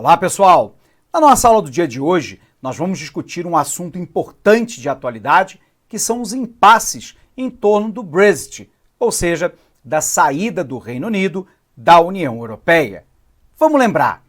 Olá pessoal! Na nossa aula do dia de hoje, nós vamos discutir um assunto importante de atualidade, que são os impasses em torno do Brexit, ou seja, da saída do Reino Unido da União Europeia. Vamos lembrar,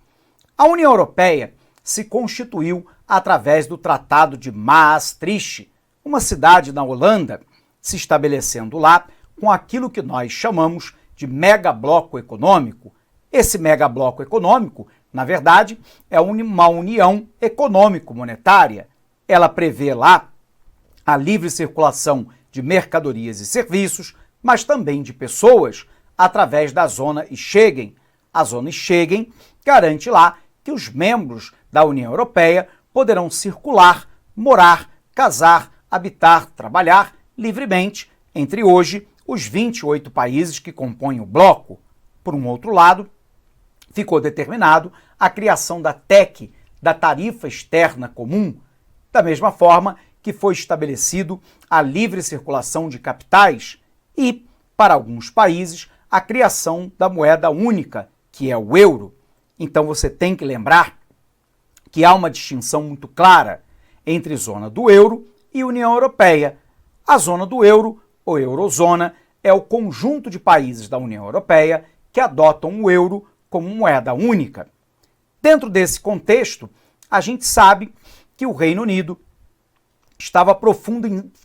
a União Europeia se constituiu através do Tratado de Maastricht, uma cidade na Holanda, se estabelecendo lá com aquilo que nós chamamos de megabloco econômico. Esse megabloco econômico, na verdade, é uma união econômico-monetária. Ela prevê lá a livre circulação de mercadorias e serviços, mas também de pessoas, através da zona Schengen. A zona Schengen garante lá que os membros da União Europeia poderão circular, morar, casar, habitar, trabalhar livremente entre hoje os 28 países que compõem o bloco. Por um outro lado, ficou determinado a criação da TEC, da Tarifa Externa Comum, da mesma forma que foi estabelecido a livre circulação de capitais e, para alguns países, a criação da moeda única, que é o euro. Então você tem que lembrar que há uma distinção muito clara entre zona do euro e União Europeia. A zona do euro, ou eurozona, é o conjunto de países da União Europeia que adotam o euro como moeda única. Dentro desse contexto, a gente sabe que o Reino Unido estava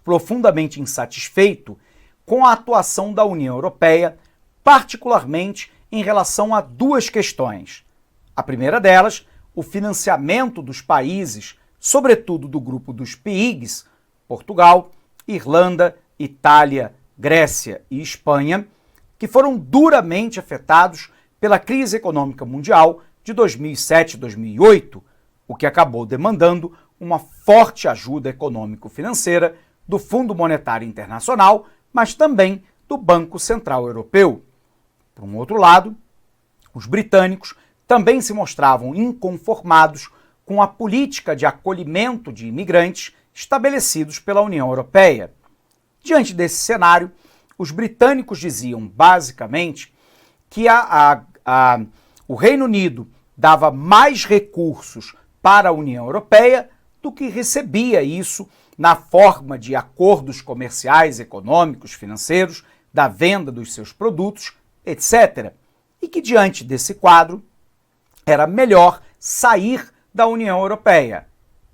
profundamente insatisfeito com a atuação da União Europeia, particularmente em relação a duas questões. A primeira delas, o financiamento dos países, sobretudo do grupo dos PIIGS, Portugal, Irlanda, Itália, Grécia e Espanha, que foram duramente afetados pela crise econômica mundial de 2007 e 2008, o que acabou demandando uma forte ajuda econômico-financeira do Fundo Monetário Internacional, mas também do Banco Central Europeu. Por um outro lado, os britânicos também se mostravam inconformados com a política de acolhimento de imigrantes estabelecidos pela União Europeia. Diante desse cenário, os britânicos diziam, basicamente, que o Reino Unido dava mais recursos para a União Europeia do que recebia isso na forma de acordos comerciais, econômicos, financeiros, da venda dos seus produtos, etc. E que, diante desse quadro, era melhor sair da União Europeia.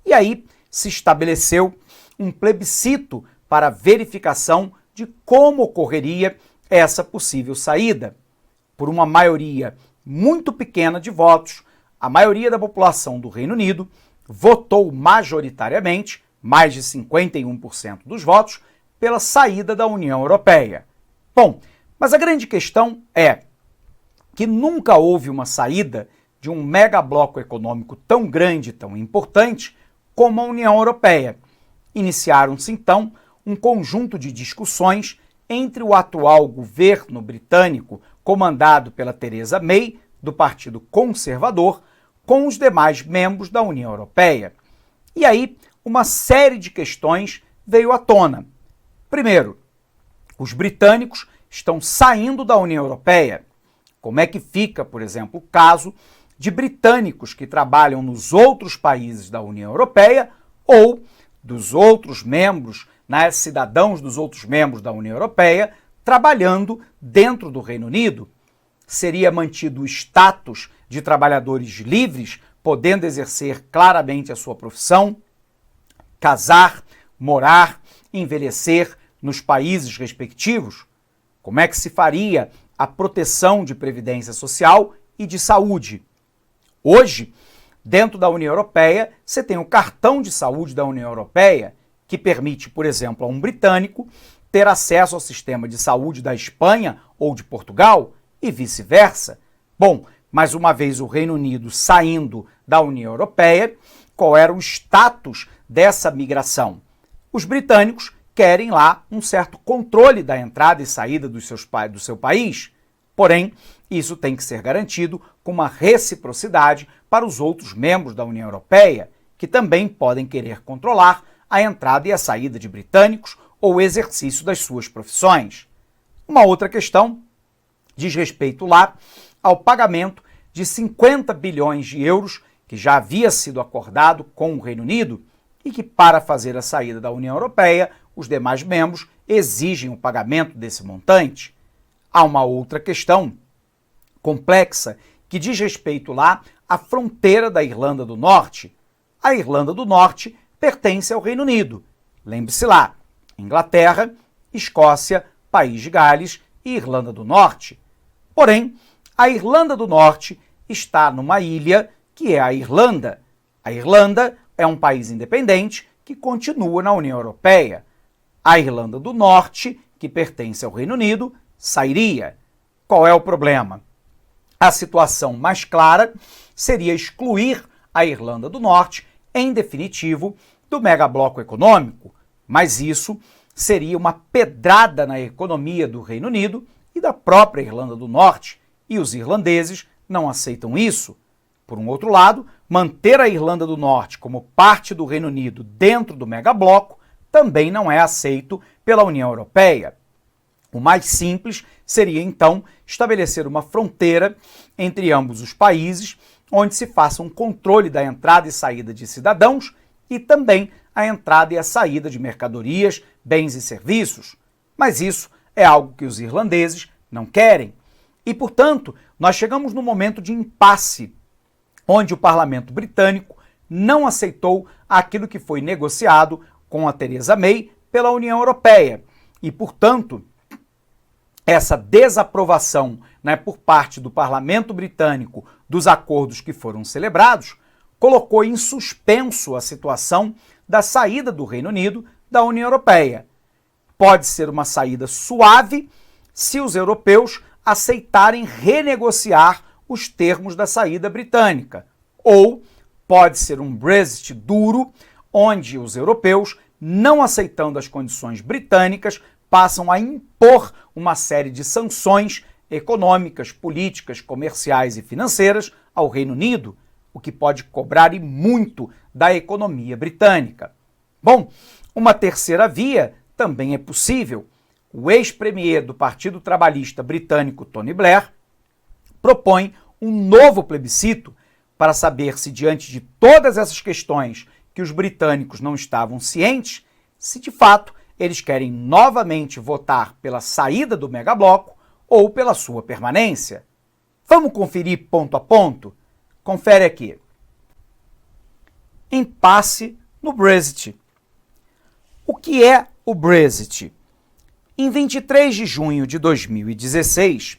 E aí se estabeleceu um plebiscito para verificação de como ocorreria essa possível saída. Por uma maioria muito pequena de votos, a maioria da população do Reino Unido votou majoritariamente, mais de 51% dos votos, pela saída da União Europeia. Bom, mas a grande questão é que nunca houve uma saída de um megabloco econômico tão grande, tão importante, como a União Europeia. Iniciaram-se, então, um conjunto de discussões entre o atual governo britânico, comandado pela Theresa May, do Partido Conservador, com os demais membros da União Europeia. E aí, uma série de questões veio à tona. Primeiro, os britânicos estão saindo da União Europeia. Como é que fica, por exemplo, o caso de britânicos que trabalham nos outros países da União Europeia ou dos outros membros, cidadãos dos outros membros da União Europeia, trabalhando dentro do Reino Unido? Seria mantido o status de trabalhadores livres, podendo exercer claramente a sua profissão, casar, morar, envelhecer nos países respectivos? Como é que se faria a proteção de previdência social e de saúde? Hoje, dentro da União Europeia, você tem o cartão de saúde da União Europeia, que permite, por exemplo, a um britânico ter acesso ao sistema de saúde da Espanha ou de Portugal e vice-versa. Bom, mas uma vez o Reino Unido saindo da União Europeia, qual era o status dessa migração? Os britânicos querem lá um certo controle da entrada e saída do seu país, porém, isso tem que ser garantido com uma reciprocidade para os outros membros da União Europeia, que também podem querer controlar a entrada e a saída de britânicos ou o exercício das suas profissões. Uma outra questão diz respeito lá ao pagamento de 50 bilhões de euros que já havia sido acordado com o Reino Unido e que, para fazer a saída da União Europeia, os demais membros exigem o pagamento desse montante. Há uma outra questão complexa que diz respeito lá à fronteira da Irlanda do Norte. A Irlanda do Norte pertence ao Reino Unido. Lembre-se lá, Inglaterra, Escócia, País de Gales e Irlanda do Norte. Porém, a Irlanda do Norte está numa ilha que é a Irlanda. A Irlanda é um país independente que continua na União Europeia. A Irlanda do Norte, que pertence ao Reino Unido, sairia. Qual é o problema? A situação mais clara seria excluir a Irlanda do Norte, em definitivo, do megabloco econômico, mas isso seria uma pedrada na economia do Reino Unido e da própria Irlanda do Norte, e os irlandeses não aceitam isso. Por um outro lado, manter a Irlanda do Norte como parte do Reino Unido dentro do megabloco também não é aceito pela União Europeia. O mais simples seria, então, estabelecer uma fronteira entre ambos os países, onde se faça um controle da entrada e saída de cidadãos e também a entrada e a saída de mercadorias, bens e serviços. Mas isso é algo que os irlandeses não querem. E, portanto, nós chegamos num momento de impasse, onde o parlamento britânico não aceitou aquilo que foi negociado com a Theresa May pela União Europeia. E, portanto, essa desaprovação, por parte do parlamento britânico dos acordos que foram celebrados, colocou em suspenso a situação da saída do Reino Unido da União Europeia. Pode ser uma saída suave se os europeus aceitarem renegociar os termos da saída britânica, ou pode ser um Brexit duro, onde os europeus, não aceitando as condições britânicas, passam a impor uma série de sanções econômicas, políticas, comerciais e financeiras ao Reino Unido, o que pode cobrar e muito da economia britânica. Bom, uma terceira via também é possível. O ex-premier do Partido Trabalhista britânico, Tony Blair, propõe um novo plebiscito para saber se, diante de todas essas questões que os britânicos não estavam cientes, se de fato eles querem novamente votar pela saída do megabloco ou pela sua permanência. Vamos conferir ponto a ponto? Confere aqui. Impasse no Brexit. O que é o Brexit? Em 23 de junho de 2016,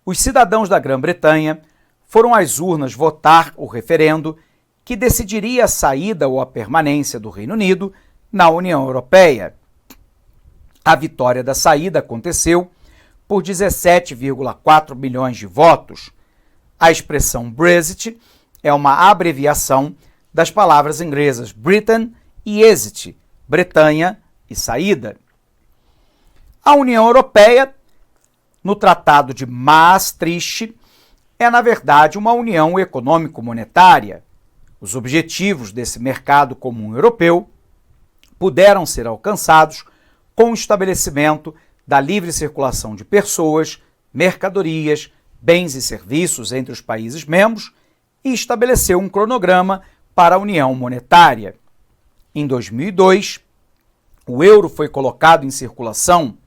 os cidadãos da Grã-Bretanha foram às urnas votar o referendo que decidiria a saída ou a permanência do Reino Unido na União Europeia. A vitória da saída aconteceu por 17,4 milhões de votos. A expressão Brexit é uma abreviação das palavras inglesas Britain e Exit, Bretanha e saída. A União Europeia, no Tratado de Maastricht, é, na verdade, uma união econômico-monetária. Os objetivos desse mercado comum europeu puderam ser alcançados com o estabelecimento da livre circulação de pessoas, mercadorias, bens e serviços entre os países membros e estabeleceu um cronograma para a União Monetária. Em 2002, o euro foi colocado em circulação.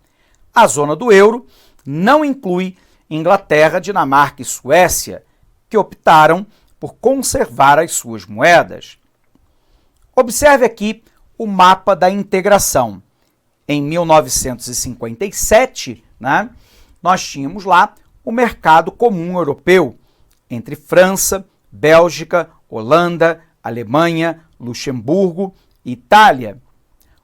A zona do euro não inclui Inglaterra, Dinamarca e Suécia, que optaram por conservar as suas moedas. Observe aqui o mapa da integração. Em 1957, nós tínhamos lá o mercado comum europeu, entre França, Bélgica, Holanda, Alemanha, Luxemburgo e Itália.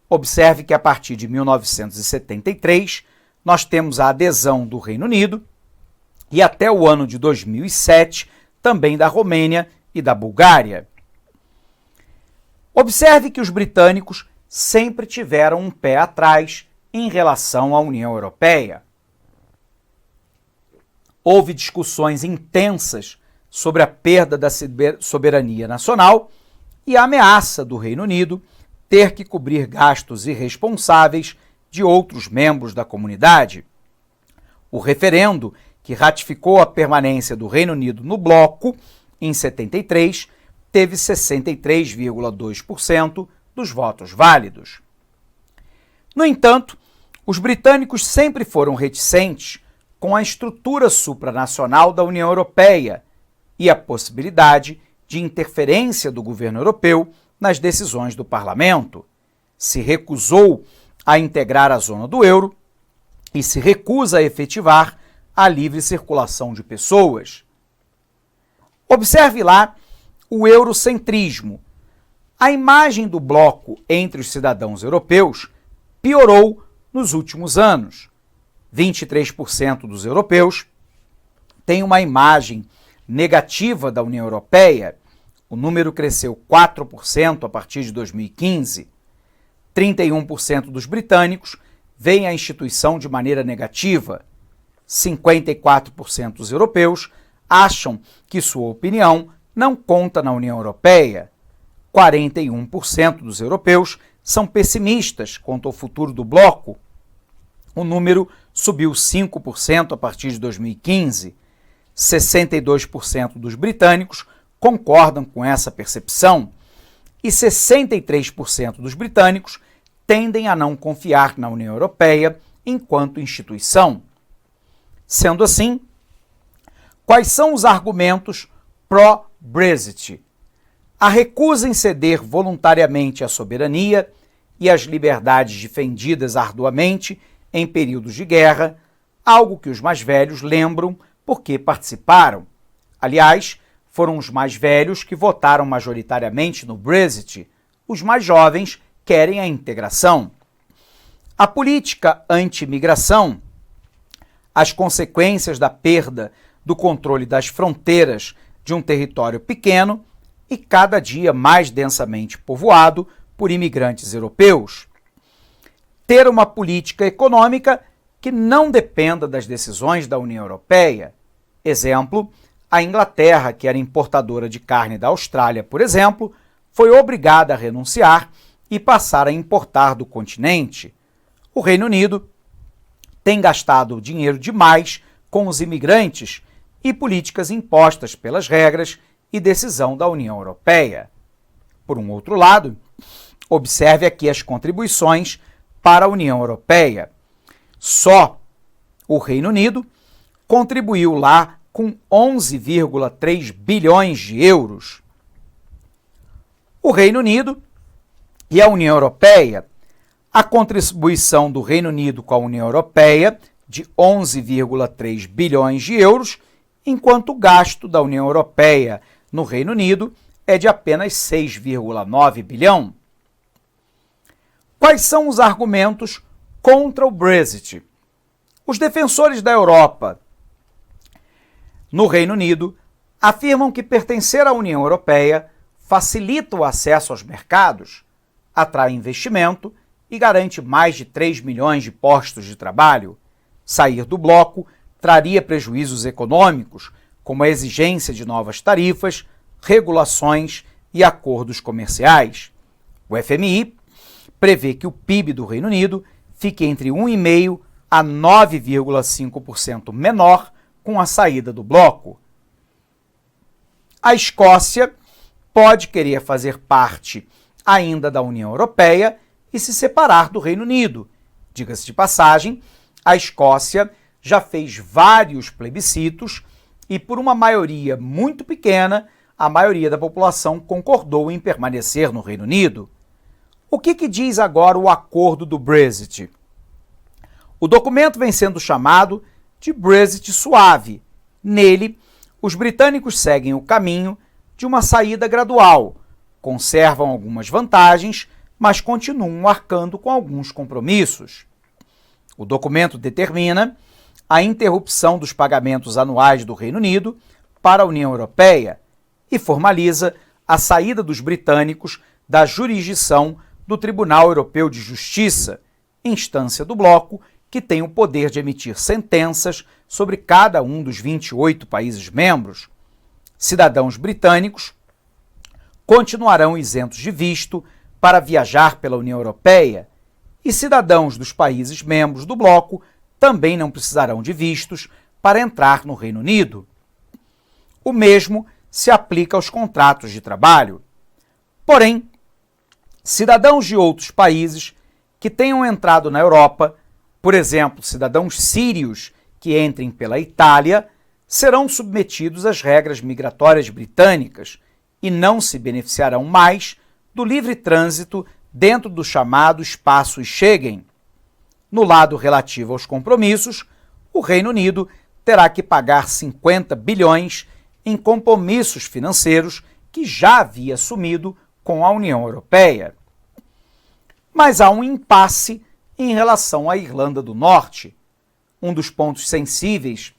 Observe que a partir de 1973, nós temos a adesão do Reino Unido e até o ano de 2007, também da Romênia e da Bulgária. Observe que os britânicos sempre tiveram um pé atrás em relação à União Europeia. Houve discussões intensas sobre a perda da soberania nacional e a ameaça do Reino Unido ter que cobrir gastos irresponsáveis de outros membros da comunidade. O referendo, que ratificou a permanência do Reino Unido no bloco, em 73, teve 63,2% dos votos válidos. No entanto, os britânicos sempre foram reticentes com a estrutura supranacional da União Europeia e a possibilidade de interferência do governo europeu nas decisões do parlamento. Se recusou a integrar a zona do euro e se recusa a efetivar a livre circulação de pessoas. Observe lá o eurocentrismo. A imagem do bloco entre os cidadãos europeus piorou nos últimos anos. 23% dos europeus têm uma imagem negativa da União Europeia. O número cresceu 4% a partir de 2015. 31% dos britânicos veem a instituição de maneira negativa. 54% dos europeus acham que sua opinião não conta na União Europeia. 41% dos europeus são pessimistas quanto ao futuro do bloco. O número subiu 5% a partir de 2015. 62% dos britânicos concordam com essa percepção e 63% dos britânicos tendem a não confiar na União Europeia enquanto instituição. Sendo assim, quais são os argumentos pró-Brexit? A recusa em ceder voluntariamente à soberania e às liberdades defendidas arduamente em períodos de guerra, algo que os mais velhos lembram porque participaram. Aliás, foram os mais velhos que votaram majoritariamente no Brexit. Os mais jovens querem a integração. A política anti-imigração, as consequências da perda do controle das fronteiras de um território pequeno e cada dia mais densamente povoado por imigrantes europeus. Ter uma política econômica que não dependa das decisões da União Europeia. Exemplo, a Inglaterra, que era importadora de carne da Austrália, por exemplo, foi obrigada a renunciar e passar a importar do continente. O Reino Unido tem gastado dinheiro demais com os imigrantes e políticas impostas pelas regras e decisão da União Europeia. Por um outro lado, observe aqui as contribuições para a União Europeia. Só o Reino Unido contribuiu lá com 11,3 bilhões de euros. O Reino Unido e a União Europeia, a contribuição do Reino Unido com a União Europeia de 11,3 bilhões de euros, enquanto o gasto da União Europeia no Reino Unido é de apenas 6,9 bilhão. Quais são os argumentos contra o Brexit? Os defensores da Europa no Reino Unido afirmam que pertencer à União Europeia facilita o acesso aos mercados, atrai investimento e garante mais de 3 milhões de postos de trabalho. Sair do bloco traria prejuízos econômicos, como a exigência de novas tarifas, regulações e acordos comerciais. O FMI prevê que o PIB do Reino Unido fique entre 1,5% a 9,5% menor com a saída do bloco. A Escócia pode querer fazer parte ainda da União Europeia e se separar do Reino Unido. Diga-se de passagem, a Escócia já fez vários plebiscitos e, por uma maioria muito pequena, a maioria da população concordou em permanecer no Reino Unido. O que diz agora o acordo do Brexit? O documento vem sendo chamado de Brexit suave. Nele, os britânicos seguem o caminho de uma saída gradual, conservam algumas vantagens, mas continuam arcando com alguns compromissos. O documento determina a interrupção dos pagamentos anuais do Reino Unido para a União Europeia e formaliza a saída dos britânicos da jurisdição do Tribunal Europeu de Justiça, instância do bloco que tem o poder de emitir sentenças sobre cada um dos 28 países membros. Cidadãos britânicos continuarão isentos de visto para viajar pela União Europeia e cidadãos dos países membros do bloco também não precisarão de vistos para entrar no Reino Unido. O mesmo se aplica aos contratos de trabalho. Porém, cidadãos de outros países que tenham entrado na Europa, por exemplo, cidadãos sírios que entrem pela Itália, serão submetidos às regras migratórias britânicas e não se beneficiarão mais do livre trânsito dentro do chamado espaço Schengen. No lado relativo aos compromissos, o Reino Unido terá que pagar 50 bilhões em compromissos financeiros que já havia assumido com a União Europeia. Mas há um impasse em relação à Irlanda do Norte. Um dos pontos sensíveis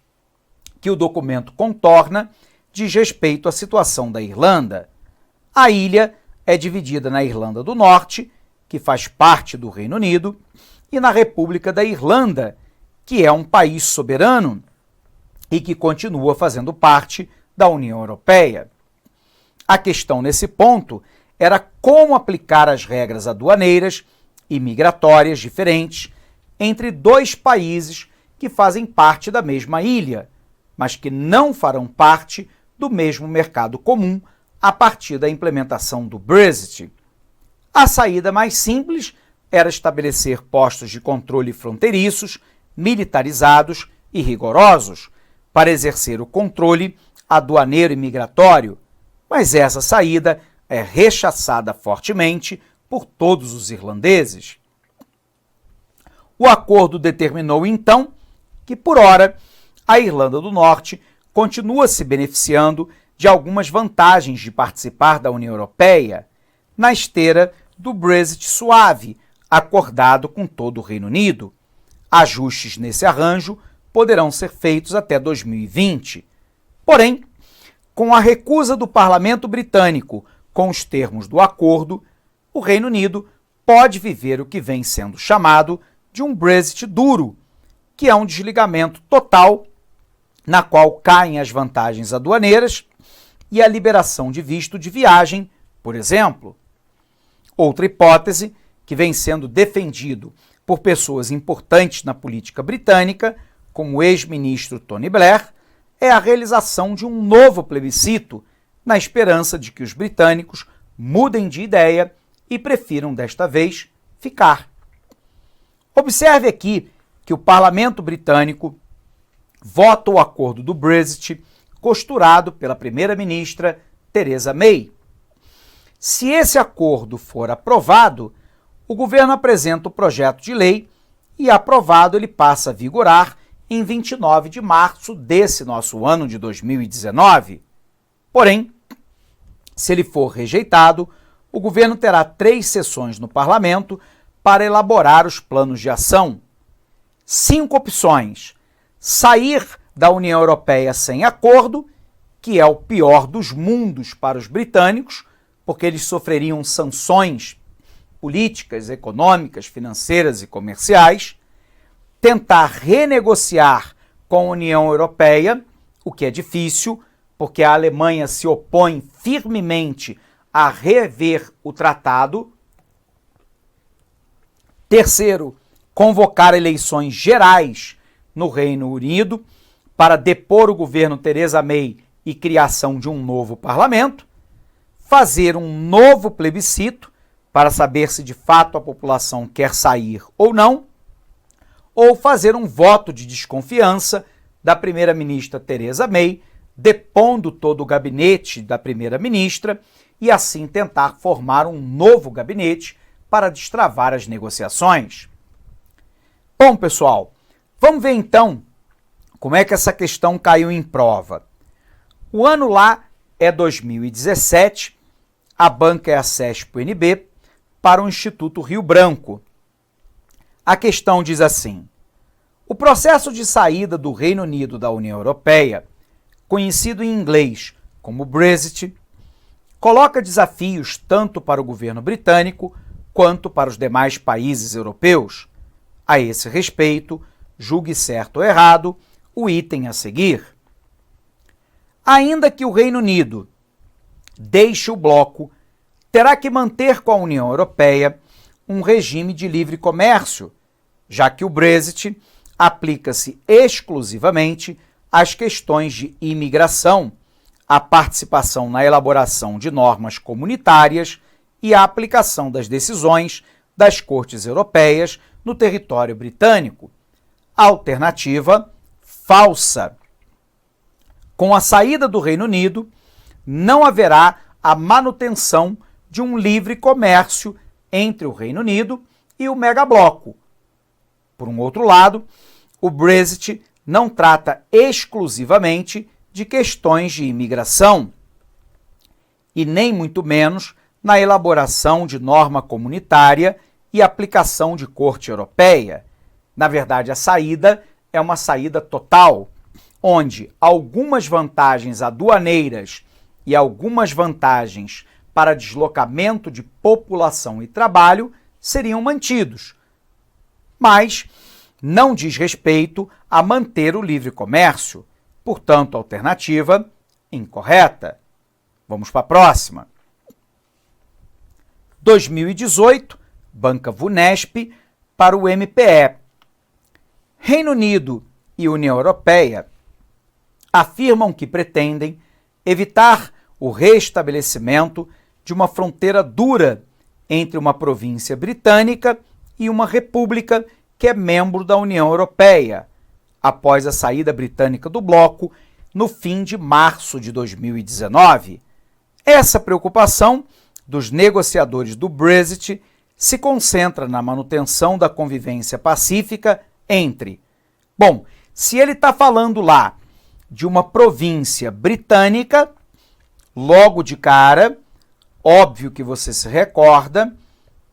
que o documento contorna diz respeito à situação da Irlanda. A ilha é dividida na Irlanda do Norte, que faz parte do Reino Unido, e na República da Irlanda, que é um país soberano e que continua fazendo parte da União Europeia. A questão nesse ponto era como aplicar as regras aduaneiras e migratórias diferentes entre dois países que fazem parte da mesma ilha, mas que não farão parte do mesmo mercado comum a partir da implementação do Brexit. A saída mais simples era estabelecer postos de controle fronteiriços, militarizados e rigorosos, para exercer o controle aduaneiro e migratório, mas essa saída é rechaçada fortemente por todos os irlandeses. O acordo determinou, então, que, por hora, a Irlanda do Norte continua se beneficiando de algumas vantagens de participar da União Europeia, na esteira do Brexit suave, acordado com todo o Reino Unido. Ajustes nesse arranjo poderão ser feitos até 2020. Porém, com a recusa do Parlamento Britânico com os termos do acordo, o Reino Unido pode viver o que vem sendo chamado de um Brexit duro, que é um desligamento total, na qual caem as vantagens aduaneiras e a liberação de visto de viagem, por exemplo. Outra hipótese, que vem sendo defendido por pessoas importantes na política britânica, como o ex-ministro Tony Blair, é a realização de um novo plebiscito, na esperança de que os britânicos mudem de ideia e prefiram, desta vez, ficar. Observe aqui que o Parlamento Britânico vota o acordo do Brexit costurado pela primeira-ministra Theresa May. Se esse acordo for aprovado, o governo apresenta o projeto de lei e, aprovado, ele passa a vigorar em 29 de março desse nosso ano de 2019. Porém, se ele for rejeitado, o governo terá 3 sessões no parlamento para elaborar os planos de ação. 5 opções: sair da União Europeia sem acordo, que é o pior dos mundos para os britânicos, porque eles sofreriam sanções políticas, econômicas, financeiras e comerciais, tentar renegociar com a União Europeia, o que é difícil, porque a Alemanha se opõe firmemente a rever o tratado. Terceiro, convocar eleições gerais no Reino Unido para depor o governo Theresa May e criação de um novo parlamento. Fazer um novo plebiscito para saber se de fato a população quer sair ou não, ou fazer um voto de desconfiança da primeira-ministra Theresa May, depondo todo o gabinete da primeira-ministra e assim tentar formar um novo gabinete para destravar as negociações. Bom, pessoal, vamos ver então como é que essa questão caiu em prova. O ano lá é 2017, a banca é a CESP-UNB para o Instituto Rio Branco. A questão diz assim: o processo de saída do Reino Unido da União Europeia, conhecido em inglês como Brexit, coloca desafios tanto para o governo britânico quanto para os demais países europeus. A esse respeito, julgue certo ou errado o item a seguir. Ainda que o Reino Unido deixe o bloco, terá que manter com a União Europeia um regime de livre comércio, já que o Brexit aplica-se exclusivamente às questões de imigração, a participação na elaboração de normas comunitárias e a aplicação das decisões das cortes europeias no território britânico. Alternativa falsa. Com a saída do Reino Unido, não haverá a manutenção de um livre comércio entre o Reino Unido e o megabloco. Por um outro lado, o Brexit não trata exclusivamente de questões de imigração e nem muito menos na elaboração de norma comunitária e aplicação de corte europeia. Na verdade, a saída é uma saída total, onde algumas vantagens aduaneiras e algumas vantagens para deslocamento de população e trabalho seriam mantidos, mas não diz respeito a manter o livre comércio, portanto, alternativa incorreta. Vamos para a próxima. 2018, Banca Vunesp para o MPE. Reino Unido e União Europeia afirmam que pretendem evitar o restabelecimento de uma fronteira dura entre uma província britânica e uma república que é membro da União Europeia, após a saída britânica do bloco no fim de março de 2019. Essa preocupação dos negociadores do Brexit se concentra na manutenção da convivência pacífica entre... Bom, se ele está falando lá de uma província britânica, logo de cara, óbvio que você se recorda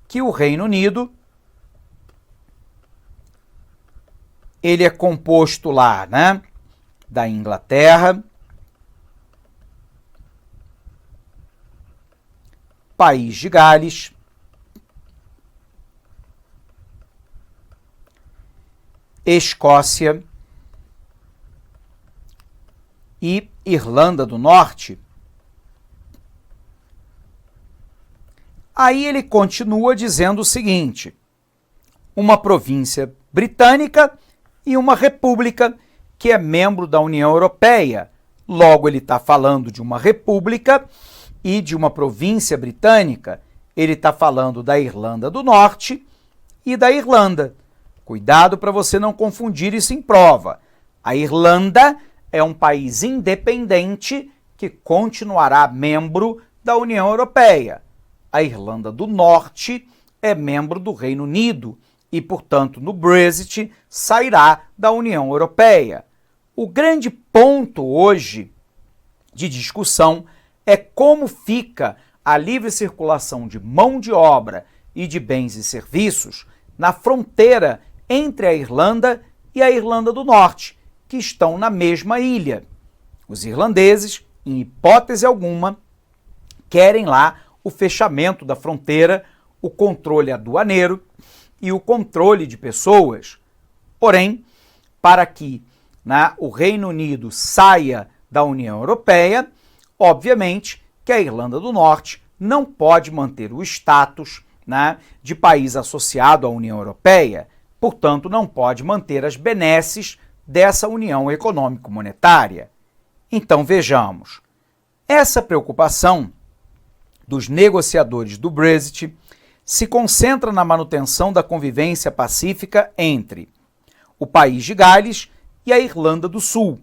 que o Reino Unido ele é composto lá, né, da Inglaterra, País de Gales, Escócia e Irlanda do Norte. Aí ele continua dizendo o seguinte: uma província britânica e uma república que é membro da União Europeia. Logo, ele está falando de uma república e de uma província britânica. Ele está falando da Irlanda do Norte e da Irlanda. Cuidado para você não confundir isso em prova. A Irlanda é um país independente que continuará membro da União Europeia. A Irlanda do Norte é membro do Reino Unido e, portanto, no Brexit sairá da União Europeia. O grande ponto hoje de discussão é como fica a livre circulação de mão de obra e de bens e serviços na fronteira entre a Irlanda e a Irlanda do Norte, que estão na mesma ilha. Os irlandeses, em hipótese alguma, querem lá o fechamento da fronteira, o controle aduaneiro e o controle de pessoas. Porém, para que o Reino Unido saia da União Europeia, obviamente que a Irlanda do Norte não pode manter o status de país associado à União Europeia, portanto, não pode manter as benesses dessa união econômico-monetária. Então, vejamos, essa preocupação dos negociadores do Brexit se concentra na manutenção da convivência pacífica entre o País de Gales e a Irlanda do Sul.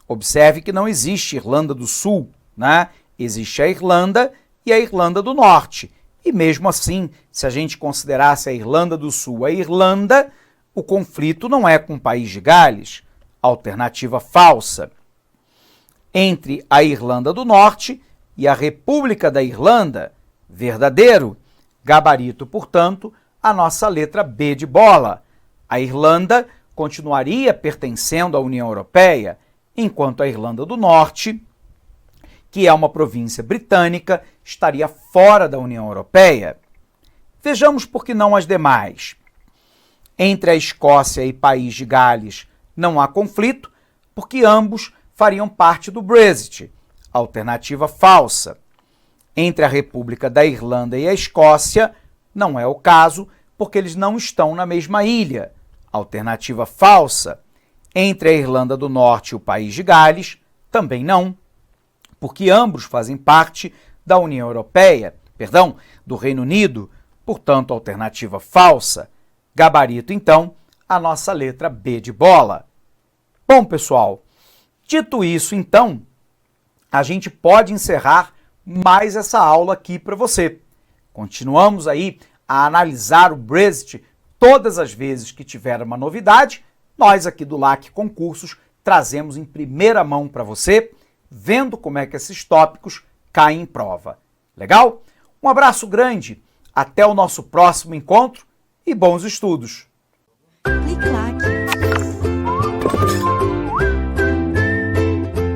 Observe que não existe Irlanda do Sul, Existe a Irlanda e a Irlanda do Norte. E mesmo assim, se a gente considerasse a Irlanda do Sul a Irlanda, o conflito não é com o País de Gales. Alternativa falsa. Entre a Irlanda do Norte e a República da Irlanda, verdadeiro. Gabarito, portanto, a nossa letra B de bola. A Irlanda continuaria pertencendo à União Europeia, enquanto a Irlanda do Norte, que é uma província britânica, estaria fora da União Europeia. Vejamos por que não as demais. Entre a Escócia e País de Gales não há conflito, porque ambos fariam parte do Brexit. Alternativa falsa. Entre a República da Irlanda e a Escócia não é o caso, porque eles não estão na mesma ilha. Alternativa falsa. Entre a Irlanda do Norte e o País de Gales, também não. porque ambos fazem parte da União Europeia, do Reino Unido, portanto, alternativa falsa. Gabarito, então, a nossa letra B de bola. Bom, pessoal, dito isso, então, a gente pode encerrar mais essa aula aqui para você. Continuamos aí a analisar o Brexit todas as vezes que tiver uma novidade. Nós aqui do LAC Concursos trazemos em primeira mão para você, vendo como é que esses tópicos caem em prova. Legal? Um abraço grande, até o nosso próximo encontro e bons estudos! Clique lá.